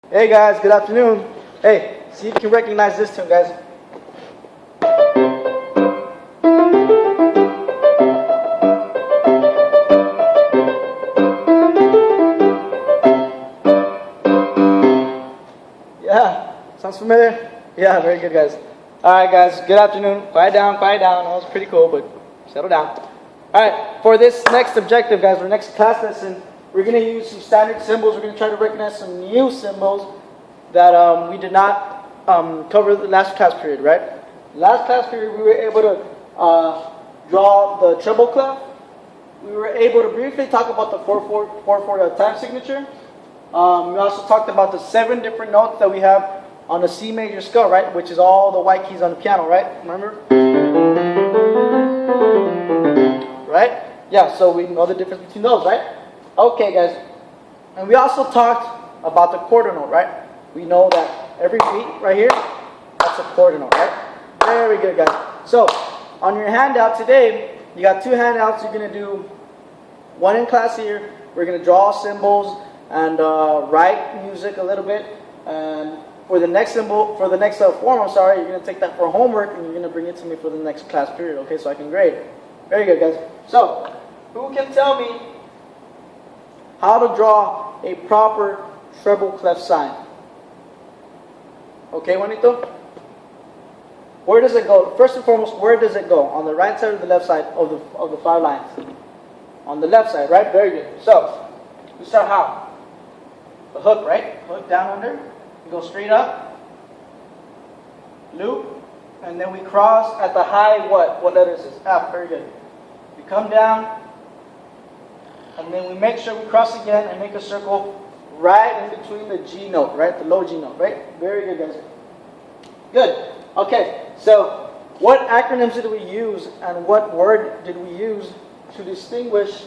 Hey guys, good afternoon. Hey, see if you can recognize this tune, guys. Yeah, sounds familiar? Yeah, very good, guys. All right, guys, good afternoon. Quiet down, quiet down. That was pretty cool, but settle down. All right, for this next objective, guys, our next class lesson, we're going to use some standard symbols. We're going to try to recognize some new symbols that we did not cover the last class period, right? Last class period, we were able to draw the treble clef. We were able to briefly talk about the 4/4 time signature. We also talked about the 7 different notes that we have on the C major scale, right? Which is all the white keys on the piano, right? Remember? Right? Yeah, so we know the difference between those, right? Okay, guys. And we also talked about the quarter note, right? We know that every beat right here, that's a quarter note, right? Very good, guys. So, on your handout today, you got 2 handouts. You're going to do one in class here. We're going to draw symbols and write music a little bit. And for the next symbol, for the next form, I'm sorry, you're going to take that for homework and you're going to bring it to me for the next class period, okay, so I can grade. Very good, guys. So, who can tell me how to draw a proper treble clef sign? Okay, Juanito? Where does it go? First and foremost, where does it go? On the right side or the left side of the 5 lines? On the left side, right? Very good. So, we start how? The hook, right? Hook down under. We go straight up. Loop. And then we cross at the high what? What letter is this? F. Very good. We come down. And then we make sure we cross again and make a circle right in between the G note, right? The low G note, right? Very good, guys. Good. Okay, so what acronyms did we use and what word did we use to distinguish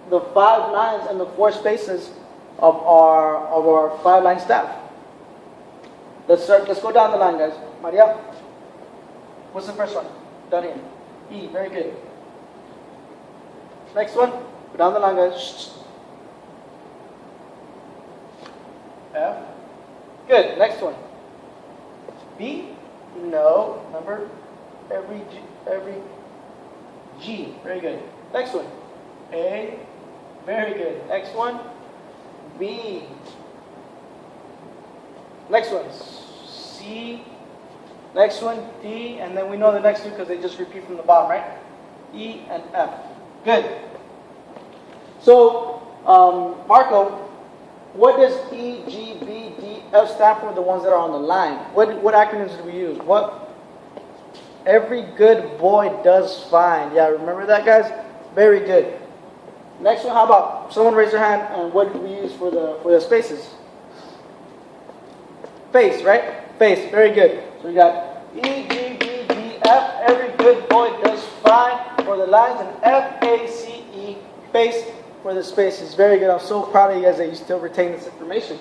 the 5 lines and the 4 spaces of our 5-line staff? Let's go down the line, guys. Maria, what's the first one? Down here. E, very good. Next one, go down the line, guys. F. Good. Next one. B. No. Remember, every G. Very good. Next one. A. Very good. Next one. B. Next one. C. Next one. D. And then we know the next two because they just repeat from the bottom, right? E and F. Good. So, Marco, what does E, G, B, D, F stand for, the ones that are on the line? What acronyms do we use? What? Every good boy does fine. Yeah, remember that, guys? Very good. Next one, how about someone raise their hand and what do we use for the spaces? Face, right? Face, very good. So we got E, G, B, D, F. Every good boy does fine for the lines, and F, A, C, E, face for the spaces. Very good. I'm so proud of you guys that you still retain this information.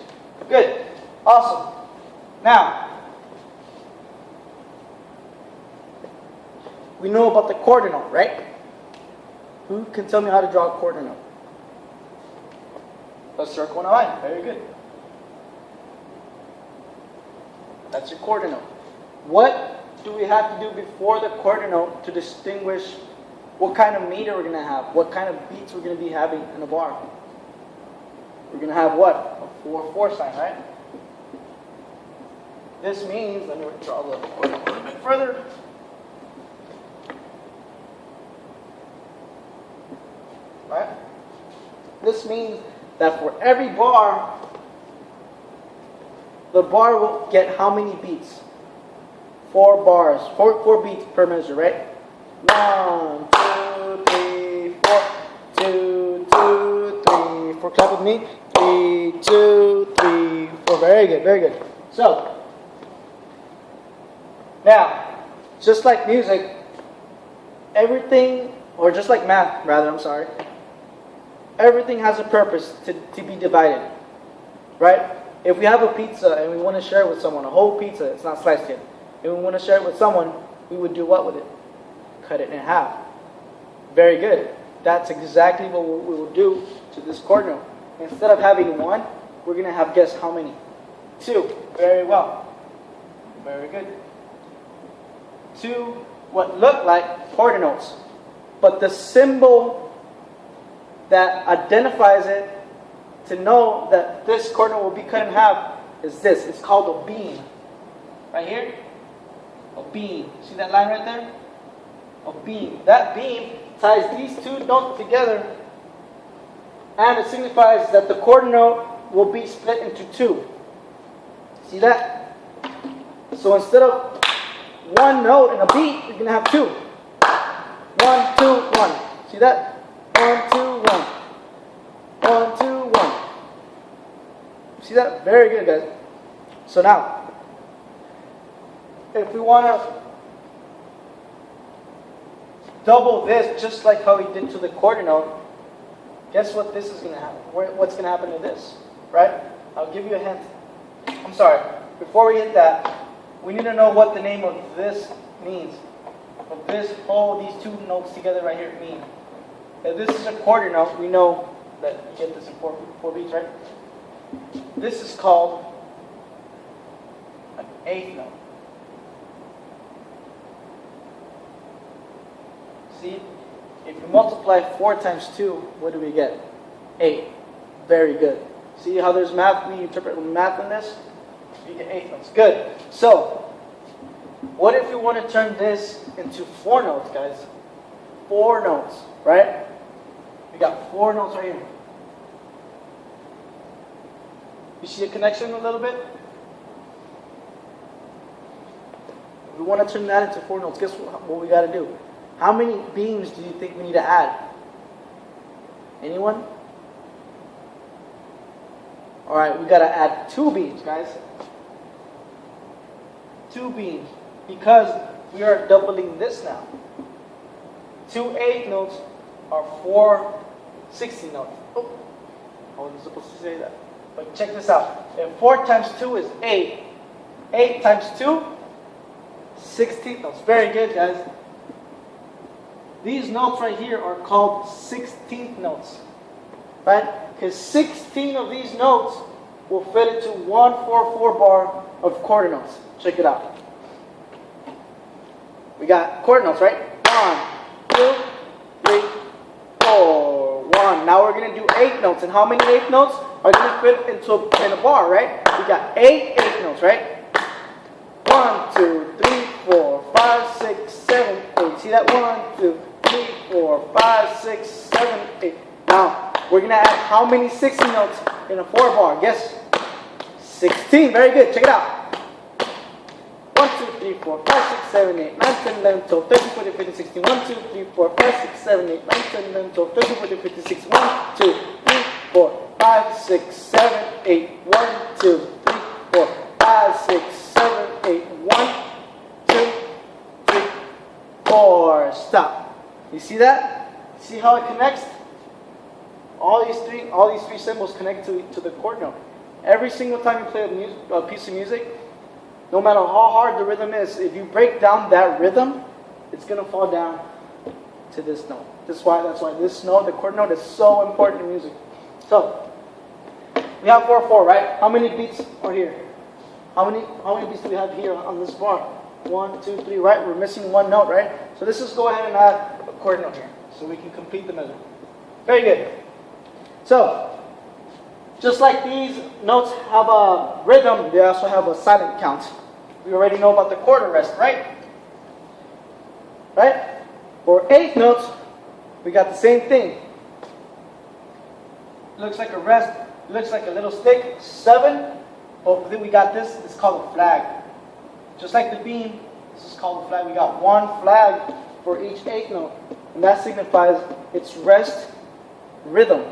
Good. Awesome. Now, we know about the quarter note, right? Who can tell me how to draw a quarter note? A circle and a line. Very good. That's your quarter note. What do we have to do before the quarter note to distinguish what kind of meter we're going to have, what kind of beats we're going to be having in a bar? We're going to have what? A 4/4 sign, right? This means, let me draw the quarter note a little bit further. Right? This means that for every bar, the bar will get how many beats? 4 bars, 4 beats per measure, right? 1, 2, 3, 4. 2, 2, 3, 4. Clap with me. 3, 2, 3, 4. Very good, very good. So, now, just like music, everything, or just like math, rather, I'm sorry, everything has a purpose to be divided, right? If we have a pizza and we want to share it with someone, a whole pizza, it's not sliced yet. If we want to share it with someone, we would do what with it? Cut it in half. Very good. That's exactly what we will do to this quarter note. Instead of having 1, we're going to have guess how many? 2. Very well. Very good. 2 what look like quarter notes. But the symbol that identifies it to know that this quarter note will be cut in half is this. It's called a beam. Right here. A beam. See that line right there? A beam. That beam ties these two notes together, and it signifies that the quarter note will be split into 2. See that? So instead of one note in a beat, you're going to have 2. 1, 2, 1. See that? 1, 2, 1. 1, 2, 1. See that? Very good, guys. So now, if we want to double this just like how we did to the quarter note, guess what this is going to happen? What's going to happen to this? Right? I'll give you a hint. I'm sorry. Before we hit that, we need to know what the name of this means. What this whole, these two notes together right here mean. If this is a quarter note, we know that you get this in four beats, right? This is called an eighth note. See, if you multiply 4 times 2, what do we get? 8. Very good. See how there's math, we interpret math in this? You get 8 notes. Good. So, what if we want to turn this into 4 notes, guys? 4 notes, right? We got 4 notes right here. You see a connection a little bit? If we want to turn that into 4 notes, guess what we got to do? How many beams do you think we need to add? Anyone? Alright, we got to add 2 beams, guys. 2 beams. Because we are doubling this now. 2 eighth notes are 4 16 notes. Oh, I wasn't supposed to say that. But check this out. If 4 times 2 is 8. 8 times 2, 16 notes. Very good, guys. These notes right here are called 16th notes. Right? Because 16 of these notes will fit into 1 4/4 bar of quarter notes. Check it out. We got quarter notes, right? 1, 2, 3, 4. 1. Now we're going to do 8 notes. And how many 8 notes are going to fit in a bar, right? We got 8 8 notes, right? 1, 2, 3, 4, 5, 6, 7, 8. See that? 1, 2, 3, 4, 5, 6, 7, 8. Now, we're going to add how many 16 notes in a 4 bar? Guess? 16. Very good. Check it out. 1, 2, 3, 4, 5, 6, 7, 8, 9, 10, 11, 12, 13, 14, 15, 16. 1, 2, 3, 4, 5, 6, 7, 8, 9, 10, 11, 12, 13, 14, 15, 16. 1, 2, 3, 4, 5, 6, 7, 8. 1, 2, 3, 4, 5, 6, 7, 8. 1, 2, 3, 4. Stop. You see that? See how it connects? All these three symbols connect to the chord note. Every single time you play a piece of music, no matter how hard the rhythm is, if you break down that rhythm, it's going to fall down to this note. That's why this note, the chord note, is so important in music. So, we have 4/4, right? How many beats are here? How many beats do we have here on this bar? 1, 2, 3, right? We're missing 1 note, right? So let's just go ahead and add a chord note here, so we can complete the measure. Very good. So, just like these notes have a rhythm, they also have a silent count. We already know about the quarter rest, right? Right? For 8 notes, we got the same thing. Looks like a rest, looks like a little stick. 7, oh, then we got this, it's called a flag. Just like the beam, this is called a flag. We got 1 flag for each 8th note. And that signifies its rest rhythm.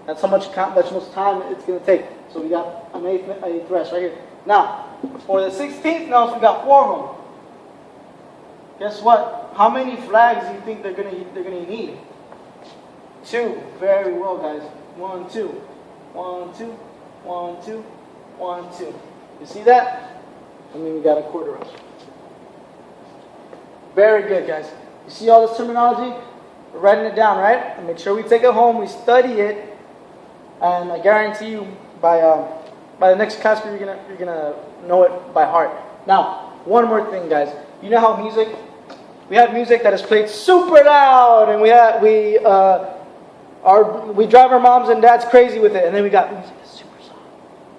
That's how much time it's going to take. So we got an 8th rest right here. Now, for the 16th notes, we got 4 of them. Guess what? How many flags do you think they're gonna need? 2. Very well, guys. 1, 2, 1, 2, 1, 2, 1, 2. You see that? And then we got a quarter rest. Very good, guys. You see all this terminology? We're writing it down, right? And make sure we take it home, we study it, and I guarantee you by the next class period you're gonna know it by heart. Now, one more thing, guys. You know how we have music that is played super loud, and we drive our moms and dads crazy with it, and then we got music that's super soft,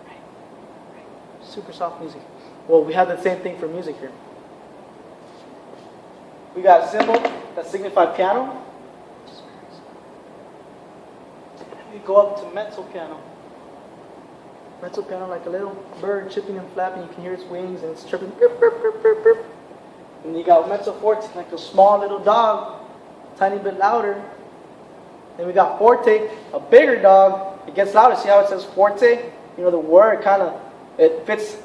right? Super soft music. Well, we have the same thing for music here. We got symbols that signify piano. We go up to mezzo piano. Mezzo piano, like a little bird chipping and flapping. You can hear its wings and it's chirping. Burp, burp, burp, burp, burp. And you got mezzo forte, like a small little dog, tiny bit louder. Then we got forte, a bigger dog. It gets louder. See how it says forte? You know the word it fits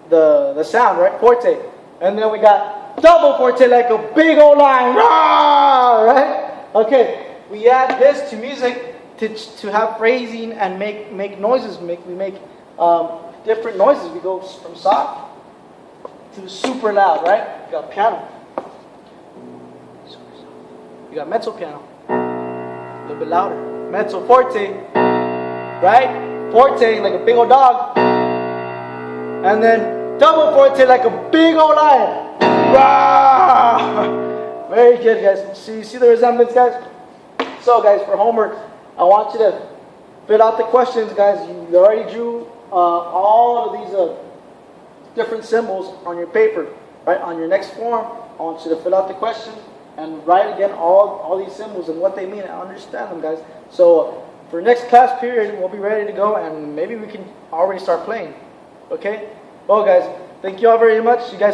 the sound, right? Forte. And then we got double forte, like a big old lion. Rawr, right? Okay. We add this to music to have phrasing and make noises. We make different noises. We go from soft to super loud, right? You got piano, super soft. You got mezzo piano, a little bit louder. Mezzo forte, right? Forte, like a big old dog. And then double forte, like a big old lion. Rawr! Very good, guys. So you see the resemblance, guys? So, guys, for homework, I want you to fill out the questions, guys. You already drew all of these different symbols on your paper, right? On your next form, I want you to fill out the question and write again all these symbols and what they mean and understand them, guys. So for next class period, we'll be ready to go, and maybe we can already start playing. Okay? Well, guys, thank you all very much. You guys have